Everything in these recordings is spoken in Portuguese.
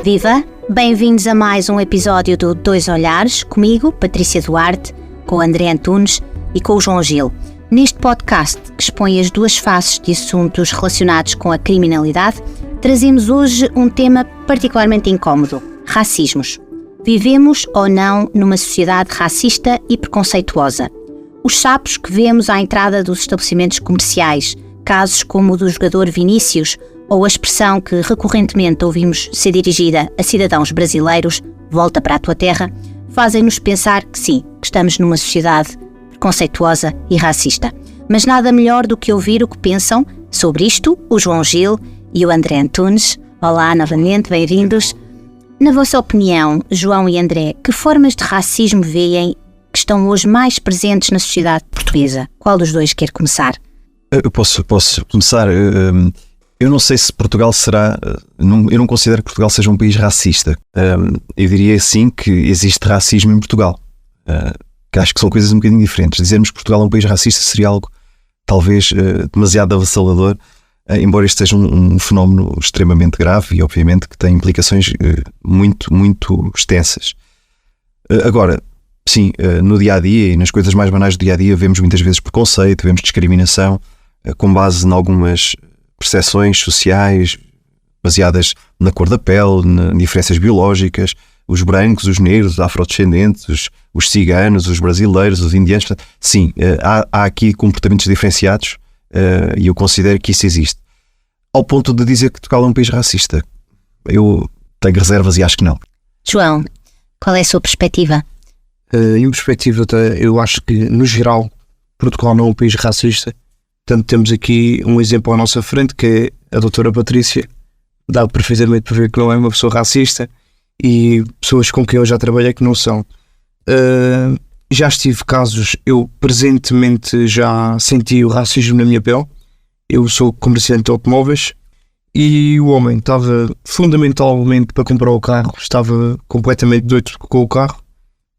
Viva! Bem-vindos a mais um episódio do Dois Olhares, comigo, Patrícia Duarte, com o André Antunes e com o João Gil. Neste podcast, que expõe as duas faces de assuntos relacionados com a criminalidade, trazemos hoje um tema particularmente incómodo: racismos. Vivemos ou não numa sociedade racista e preconceituosa? Os sapos que vemos à entrada dos estabelecimentos comerciais, casos como o do jogador Vinícius, ou a expressão que recorrentemente ouvimos ser dirigida a cidadãos brasileiros, volta para a tua terra, fazem-nos pensar que sim, que estamos numa sociedade preconceituosa e racista. Mas nada melhor do que ouvir o que pensam sobre isto o João Gil e o André Antunes. Olá, novamente, bem-vindos. Na vossa opinião, João e André, que formas de racismo veem que estão hoje mais presentes na sociedade portuguesa? Qual dos dois quer começar? Eu posso começar. Eu não sei se Portugal será... Eu não considero que Portugal seja um país racista. Eu diria sim que existe racismo em Portugal. Que acho que são coisas um bocadinho diferentes. Dizermos que Portugal é um país racista seria algo talvez demasiado avassalador, embora este seja um fenómeno extremamente grave e obviamente que tem implicações muito, muito extensas. Agora, sim, no dia-a-dia e nas coisas mais banais do dia-a-dia vemos muitas vezes preconceito, vemos discriminação com base em algumas percepções sociais baseadas na cor da pele, em diferenças biológicas, os brancos, os negros, os afrodescendentes, os ciganos, os brasileiros, os indianos. Sim, há aqui comportamentos diferenciados e eu considero que isso existe. Ao ponto de dizer que Portugal é um país racista, eu tenho reservas e acho que não. João, qual é a sua perspectiva? Em perspectiva, eu acho que, no geral, Portugal não é um país racista. Portanto, temos aqui um exemplo à nossa frente, que é a doutora Patrícia. Dá perfeitamente para ver que não é uma pessoa racista, e pessoas com quem eu já trabalhei que não são. Já estive casos, eu presentemente já senti o racismo na minha pele. Eu sou comerciante de automóveis e o homem estava fundamentalmente para comprar o carro, estava completamente doido com o carro.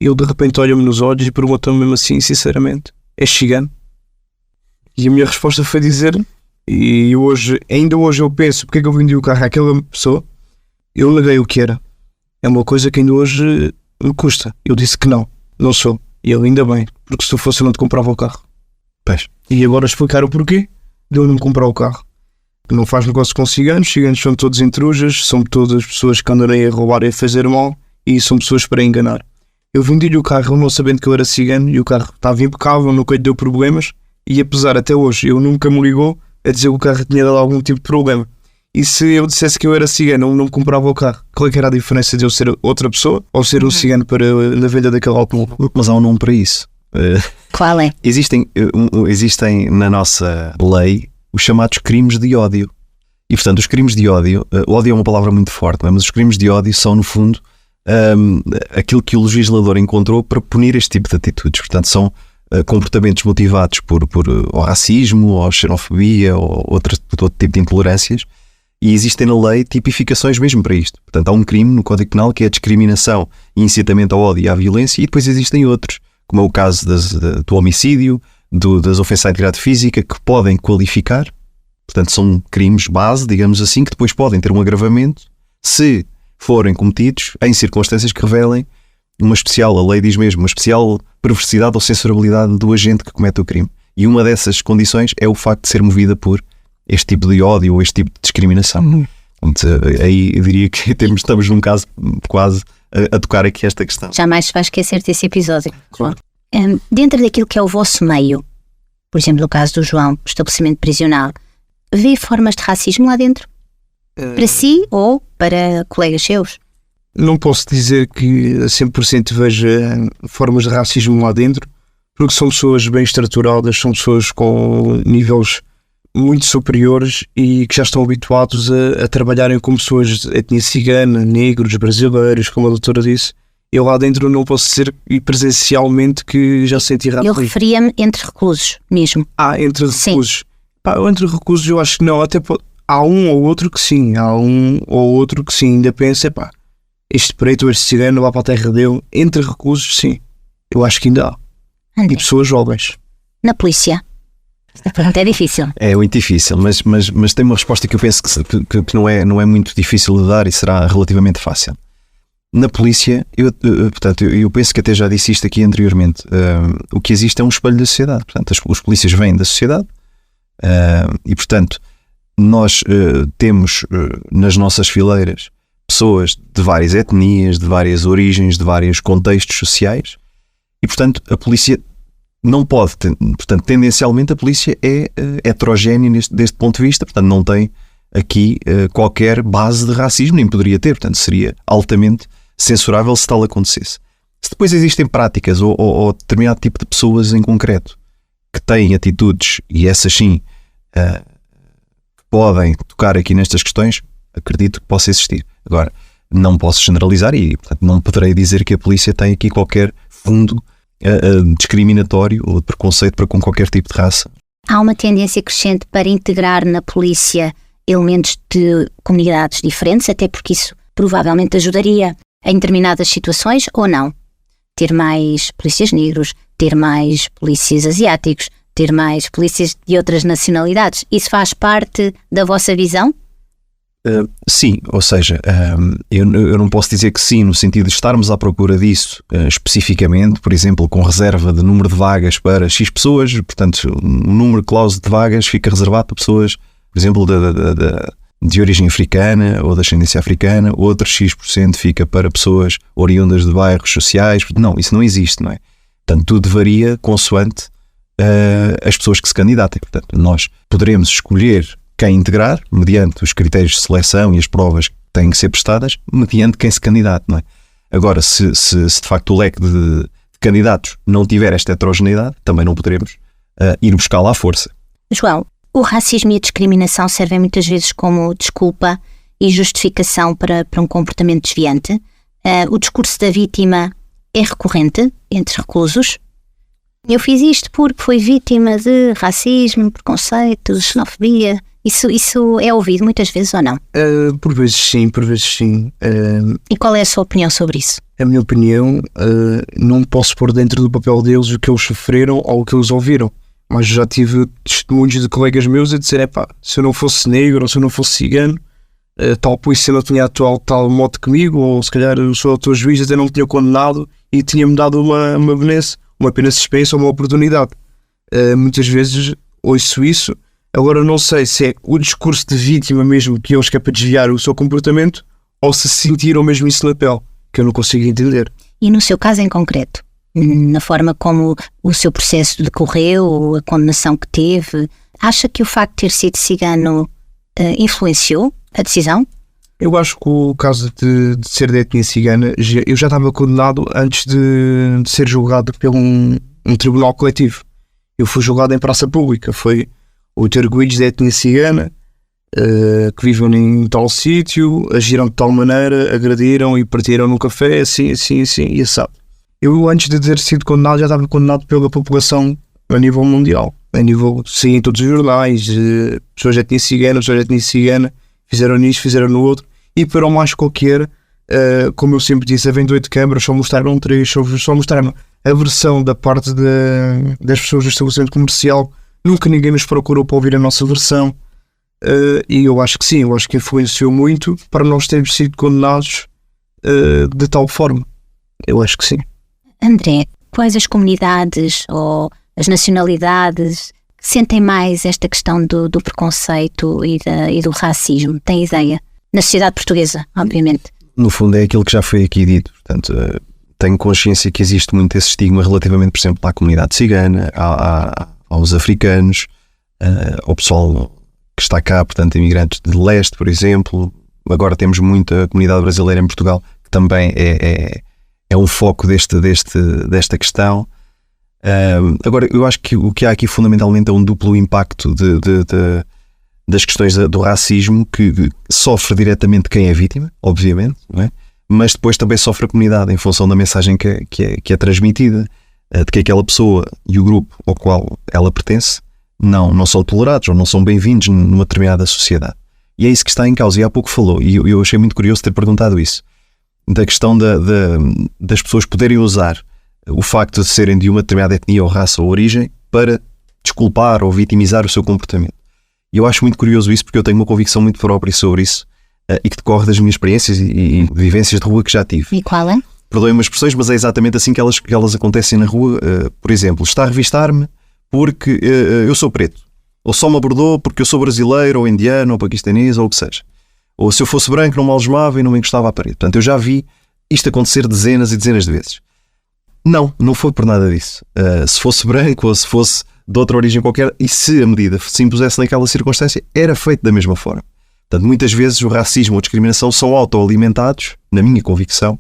Ele de repente olha-me nos olhos e pergunta-me mesmo assim, sinceramente: és cigano? E a minha resposta foi dizer, e ainda hoje eu penso, porque é que eu vendi o carro àquela pessoa? Eu neguei o que era. É uma coisa que ainda hoje me custa. Eu disse que não sou. E ele, ainda bem, porque se tu fosse eu não te comprava o carro. Pois. E agora explicar o porquê de eu não comprar o carro. Que não faz negócio com ciganos são todos intrujas, são todas pessoas que andam a roubar e a fazer mal, e são pessoas para enganar. Eu vendi-lhe o carro não sabendo que eu era cigano, e o carro estava impecável, nunca lhe deu problemas. E apesar até hoje, ele nunca me ligou a dizer que o carro tinha dado algum tipo de problema. E se eu dissesse que eu era cigano, ele não me comprava o carro. Qual é que era a diferença de eu ser outra pessoa ou ser um cigano na venda daquele automóvel? Mas há um nome para isso. Qual é? Existem na nossa lei os chamados crimes de ódio. E portanto, os crimes de ódio, ódio é uma palavra muito forte, não é? Mas os crimes de ódio são, no fundo, aquilo que o legislador encontrou para punir este tipo de atitudes. Portanto, são comportamentos motivados por ou racismo, ou xenofobia, ou outro tipo de intolerâncias, e existem na lei tipificações mesmo para isto. Portanto, há um crime no Código Penal que é a discriminação e incitamento ao ódio e à violência, e depois existem outros, como é o caso do homicídio, das ofensas à integridade física, que podem qualificar. Portanto, são crimes base, digamos assim, que depois podem ter um agravamento se forem cometidos em circunstâncias que revelem a lei diz mesmo, uma especial perversidade ou censurabilidade do agente que comete o crime. E uma dessas condições é o facto de ser movida por este tipo de ódio ou este tipo de discriminação. Portanto, aí eu diria que estamos num caso quase a tocar aqui esta questão. Jamais se vai esquecer desse episódio. Claro. Dentro daquilo que é o vosso meio, por exemplo, no caso do João, o estabelecimento prisional, vê formas de racismo lá dentro? Para si ou para colegas seus? Não posso dizer que a 100% veja formas de racismo lá dentro, porque são pessoas bem estruturadas, são pessoas com níveis muito superiores e que já estão habituados a trabalharem com pessoas de etnia cigana, negros, brasileiros, como a doutora disse. Eu lá dentro não posso dizer presencialmente que já senti racismo. Eu referia-me entre reclusos mesmo. Entre reclusos. Entre reclusos eu acho que não, até há um ou outro que sim, ainda pensa, este preto, este cigano lá para a terra dele. Entre reclusos, sim, eu acho que ainda há. André. E pessoas jovens. Na polícia? Esta pergunta é difícil. É muito difícil, mas tem uma resposta que eu penso que não é muito difícil de dar e será relativamente fácil. Na polícia, eu penso que até já disse isto aqui anteriormente, o que existe é um espelho da sociedade. Portanto, os polícias vêm da sociedade e, portanto, nós temos nas nossas fileiras pessoas de várias etnias, de várias origens, de vários contextos sociais e, portanto, a polícia não pode, portanto, tendencialmente a polícia é heterogénea deste ponto de vista, portanto, não tem aqui qualquer base de racismo, nem poderia ter, portanto, seria altamente censurável se tal acontecesse. Se depois existem práticas ou determinado tipo de pessoas em concreto que têm atitudes, e essas sim, que podem tocar aqui nestas questões, acredito que possa existir. Agora, não posso generalizar e, portanto, não poderei dizer que a polícia tem aqui qualquer fundo discriminatório ou de preconceito para com qualquer tipo de raça. Há uma tendência crescente para integrar na polícia elementos de comunidades diferentes, até porque isso provavelmente ajudaria em determinadas situações, ou não? Ter mais polícias negros, ter mais polícias asiáticos, ter mais polícias de outras nacionalidades. Isso faz parte da vossa visão? Sim, ou seja, eu não posso dizer que sim, no sentido de estarmos à procura disso especificamente, por exemplo, com reserva de número de vagas para X pessoas, portanto, um número cláusulo de vagas fica reservado para pessoas, por exemplo, de origem africana ou de ascendência africana, outro X% fica para pessoas oriundas de bairros sociais. Não, isso não existe, não é? Portanto, tudo varia consoante as pessoas que se candidatem. Portanto, nós poderemos escolher quem integrar, mediante os critérios de seleção e as provas que têm que ser prestadas, mediante quem se candidate, não é? Agora, se de facto o leque de candidatos não tiver esta heterogeneidade, também não poderemos ir buscá-la à força. João, o racismo e a discriminação servem muitas vezes como desculpa e justificação para um comportamento desviante. O discurso da vítima é recorrente entre reclusos. Eu fiz isto porque fui vítima de racismo, preconceito, xenofobia. Isso é ouvido muitas vezes ou não? Por vezes sim, por vezes sim. E qual é a sua opinião sobre isso? A minha opinião, não posso pôr dentro do papel deles o que eles sofreram ou o que eles ouviram. Mas já tive testemunhos de colegas meus a dizer, se eu não fosse negro ou se eu não fosse cigano, tal polícia não tinha atuado de tal modo comigo, ou se calhar o seu autor juiz até não me tinha condenado e tinha-me dado uma pena suspensa ou uma oportunidade. Muitas vezes ouço isso. Agora não sei se é o discurso de vítima mesmo que eles querem para desviar o seu comportamento ou se sentiram mesmo isso na pele, que eu não consigo entender. E no seu caso em concreto, na forma como o seu processo decorreu, a condenação que teve, acha que o facto de ter sido cigano influenciou a decisão? Eu acho que o caso de ser de etnia cigana, eu já estava condenado antes de ser julgado por um tribunal coletivo. Eu fui julgado em praça pública, foi 8 arguidos de etnia cigana que vivem em tal sítio, agiram de tal maneira, agrediram e partiram no café, assim, e assado. Eu, antes de ter sido condenado, já estava condenado pela população a nível mundial. A nível, sim, em todos os jornais, pessoas de etnia cigana, fizeram nisto, fizeram no outro, e para o mais qualquer, como eu sempre disse, havendo 8 câmaras, só mostraram 3, só mostraram a versão da parte das pessoas do estabelecimento comercial. Nunca ninguém nos procurou para ouvir a nossa versão, e eu acho que sim, eu acho que influenciou muito para nós termos sido condenados de tal forma. Eu acho que sim. André, quais as comunidades ou as nacionalidades que sentem mais esta questão do preconceito e do racismo? Tem ideia? Na sociedade portuguesa, obviamente. No fundo é aquilo que já foi aqui dito. Portanto, tenho consciência que existe muito esse estigma relativamente, por exemplo, à comunidade cigana, aos africanos, ao pessoal que está cá, portanto, imigrantes de leste, por exemplo. Agora temos muita comunidade brasileira em Portugal, que também é um foco desta questão. Agora, eu acho que o que há aqui fundamentalmente é um duplo impacto das questões do racismo, que sofre diretamente quem é vítima, obviamente, não é? Mas depois também sofre a comunidade em função da mensagem que é transmitida, de que aquela pessoa e o grupo ao qual ela pertence não são tolerados ou não são bem-vindos numa determinada sociedade. E é isso que está em causa. E há pouco falou, e eu achei muito curioso ter perguntado isso, da questão das pessoas poderem usar o facto de serem de uma determinada etnia ou raça ou origem para desculpar ou vitimizar o seu comportamento. E eu acho muito curioso isso, porque eu tenho uma convicção muito própria sobre isso e que decorre das minhas experiências e vivências de rua que já tive. E qual é? Perdoem-me as expressões, mas é exatamente assim que elas acontecem na rua. Por exemplo, está a revistar-me porque eu sou preto. Ou só me abordou porque eu sou brasileiro, ou indiano, ou paquistanês, ou o que seja. Ou se eu fosse branco não me algemava e não me encostava à parede. Portanto, eu já vi isto acontecer dezenas e dezenas de vezes. Não foi por nada disso. Se fosse branco ou se fosse de outra origem qualquer, e se a medida se impusesse naquela circunstância, era feito da mesma forma. Portanto, muitas vezes o racismo ou a discriminação são autoalimentados, na minha convicção,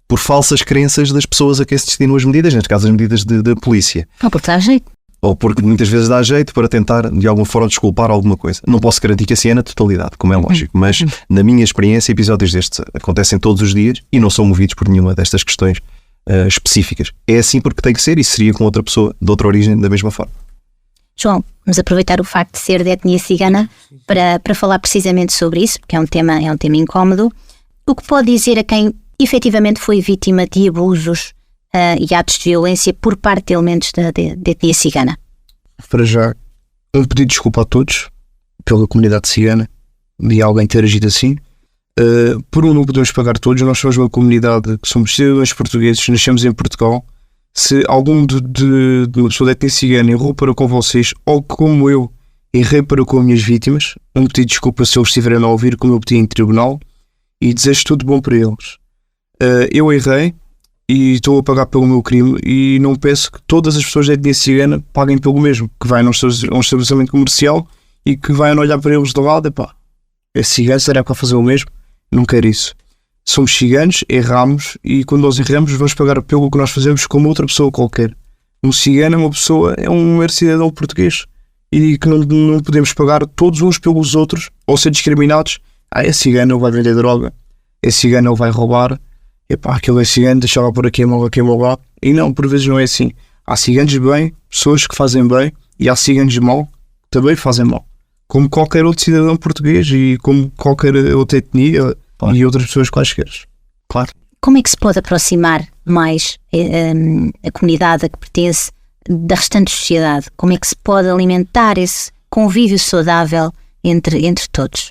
por falsas crenças das pessoas a quem se destinam as medidas, neste caso as medidas da polícia. Ou porque dá jeito. Ou porque muitas vezes dá jeito para tentar, de alguma forma, desculpar alguma coisa. Não posso garantir que assim é na totalidade, como é lógico, mas na minha experiência, episódios destes acontecem todos os dias e não são movidos por nenhuma destas questões específicas. É assim porque tem que ser, e seria com outra pessoa de outra origem da mesma forma. João, vamos aproveitar o facto de ser de etnia cigana para falar precisamente sobre isso, porque é um tema incómodo. O que pode dizer a quem efetivamente foi vítima de abusos e atos de violência por parte de elementos da etnia cigana? Para já, um pedido de desculpa a todos pela comunidade cigana de alguém ter agido assim. Por não podemos pagar todos. Nós somos uma comunidade que somos cidadãos portugueses, nascemos em Portugal. Se algum de uma pessoa da etnia cigana errou para com vocês, ou como eu errei para com as minhas vítimas, um pedido de desculpa se eles estiverem a ouvir, como eu pedi em tribunal, e desejo tudo bom para eles. Eu errei e estou a pagar pelo meu crime, e não peço que todas as pessoas da etnia cigana paguem pelo mesmo, que vai a um estabelecimento comercial e que vai olhar para eles de lado, é cigano, será que vai fazer o mesmo? Não quero isso. Somos ciganos, erramos, e quando nós erramos vamos pagar pelo que nós fazemos como outra pessoa qualquer. Um cigano é uma pessoa, é um mero cidadão português, e que não podemos pagar todos uns pelos outros ou ser discriminados. É cigano, ele vai vender droga, é cigano, ele vai roubar, aquele é cigano, deixa lá por aqui, lá. E não, por vezes não é assim. Há ciganos de bem, pessoas que fazem bem, e há ciganos de mal que também fazem mal, como qualquer outro cidadão português e como qualquer outra etnia. Claro. E outras pessoas quaisquer. Claro. Como é que se pode aproximar mais a comunidade a que pertence da restante sociedade? Como é que se pode alimentar esse convívio saudável entre todos?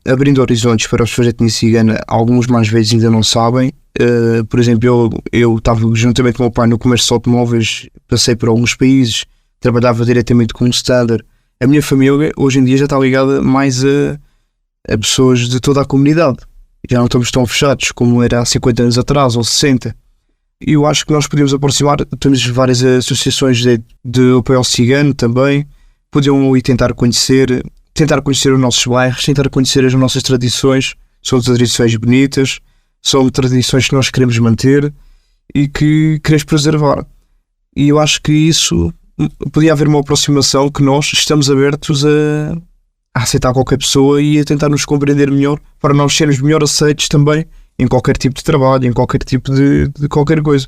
Abrindo horizontes para as pessoas da etnia cigana, alguns mais vezes ainda não sabem. Por exemplo, eu estava juntamente com o meu pai no comércio de automóveis, passei por alguns países, trabalhava diretamente com o standard. A minha família hoje em dia já está ligada mais a pessoas de toda a comunidade. Já não estamos tão fechados como era há 50 anos atrás ou 60. E eu acho que nós podemos aproximar. Temos várias associações de apoio ao cigano também. Podiam ir tentar conhecer os nossos bairros, tentar conhecer as nossas tradições. São tradições bonitas, são tradições que nós queremos manter e que queremos preservar. E eu acho que isso podia haver uma aproximação, que nós estamos abertos a aceitar qualquer pessoa e a tentar nos compreender melhor, para nós sermos melhor aceitos também em qualquer tipo de trabalho, em qualquer tipo de qualquer coisa.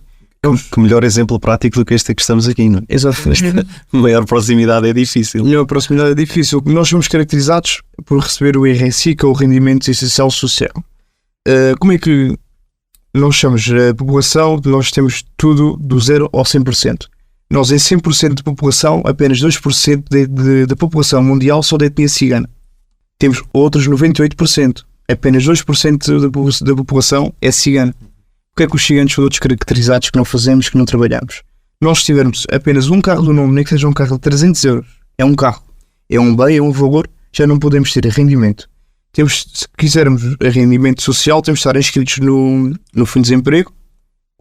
Que melhor exemplo prático do que este que estamos aqui, não é? Exatamente. Maior proximidade é difícil. Maior proximidade é difícil. Nós somos caracterizados por receber o RSI, que é o Rendimento Essencial Social. Como é que nós chamamos a população? Nós temos tudo do 0 ao 100%. Nós, em 100% de população, apenas 2% da população mundial são da etnia cigana. Temos outros 98%. Apenas 2% da população é cigana. O que é que os ciganos são outros caracterizados que não fazemos, que não trabalhamos? Nós, se tivermos apenas um carro do nome, nem que seja um carro de 300 euros, é um carro, é um bem, é um valor, já não podemos ter rendimento. Se quisermos rendimento social, temos de estar inscritos no Fundo de Desemprego.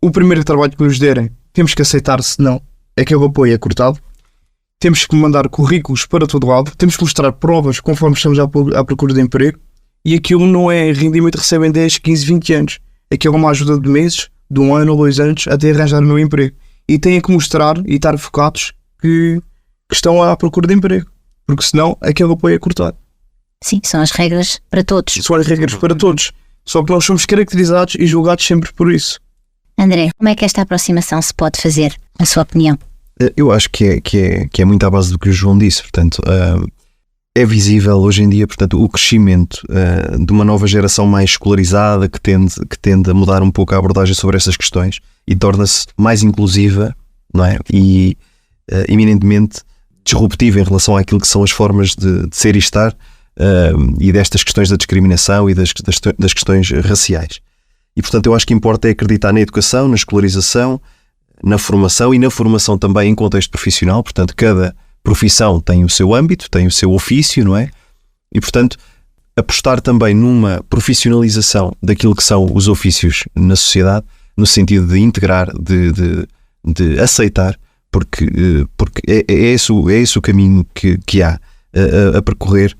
O primeiro trabalho que nos derem, temos que aceitar, senão aquele apoio é cortado. Temos que mandar currículos para todo lado, temos que mostrar provas conforme estamos à procura de emprego, e aquilo não é rendimento que recebem 10, 15, 20 anos. Aquilo é uma ajuda de meses, de 1 ano ou 2 anos, até arranjar o meu emprego. E têm que mostrar e estar focados que estão à procura de emprego, porque senão aquele apoio é cortado. Sim, são as regras para todos. São as regras para todos, só que nós somos caracterizados e julgados sempre por isso. André, como é que esta aproximação se pode fazer, na sua opinião? Eu acho que é muito à base do que o João disse. Portanto, é visível hoje em dia, portanto, o crescimento de uma nova geração mais escolarizada, que tende a mudar um pouco a abordagem sobre essas questões e torna-se mais inclusiva, não é? E eminentemente disruptiva em relação àquilo que são as formas de ser e estar, e destas questões da discriminação e das questões raciais. E, portanto, eu acho que importa é acreditar na educação, na escolarização, na formação e na formação também em contexto profissional. Portanto, cada profissão tem o seu âmbito, tem o seu ofício, não é? E, portanto, apostar também numa profissionalização daquilo que são os ofícios na sociedade, no sentido de integrar, de aceitar, porque é esse o caminho que há a percorrer,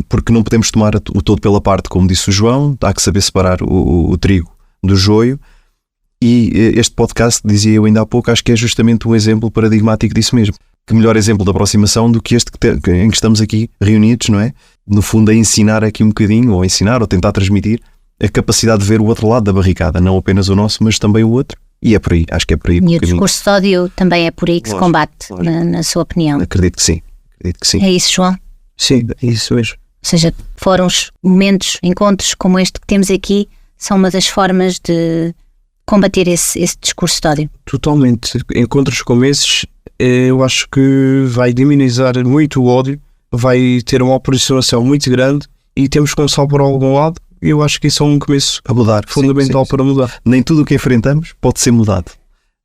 porque não podemos tomar o todo pela parte, como disse o João, há que saber separar o trigo do joio. E este podcast, dizia eu ainda há pouco, acho que é justamente um exemplo paradigmático disso mesmo. Que melhor exemplo de aproximação do que este em que estamos aqui reunidos, não é? No fundo, a ensinar aqui um bocadinho, ou ensinar, ou tentar transmitir a capacidade de ver o outro lado da barricada, não apenas o nosso, mas também o outro. E é por aí, acho que é por aí. E o discurso de ódio também é por aí que se combate, na sua opinião. Acredito que sim. É isso, João? Sim, é isso mesmo. Ou seja, fóruns, momentos, encontros como este que temos aqui são uma das formas de combater esse discurso de ódio. Totalmente. Encontros como esses, eu acho que vai dinamizar muito o ódio, vai ter uma aproximação muito grande e temos que começar por algum lado. E eu acho que isso é um começo a mudar, fundamental para mudar. Nem tudo o que enfrentamos pode ser mudado,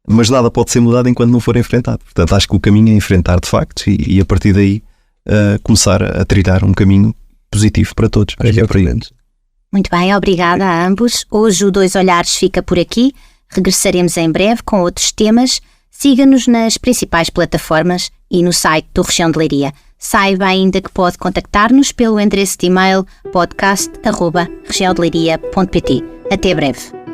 mas nada pode ser mudado enquanto não for enfrentado. Portanto, acho que o caminho é enfrentar de facto e a partir daí começar a trilhar um caminho positivo para todos. Muito bem, obrigada a ambos. Hoje o Dois Olhares fica por aqui. Regressaremos em breve com outros temas. Siga-nos nas principais plataformas e no site do Região de Leiria. Saiba ainda que pode contactar-nos pelo endereço de e-mail podcast@regiãodeleiria.pt. Até breve.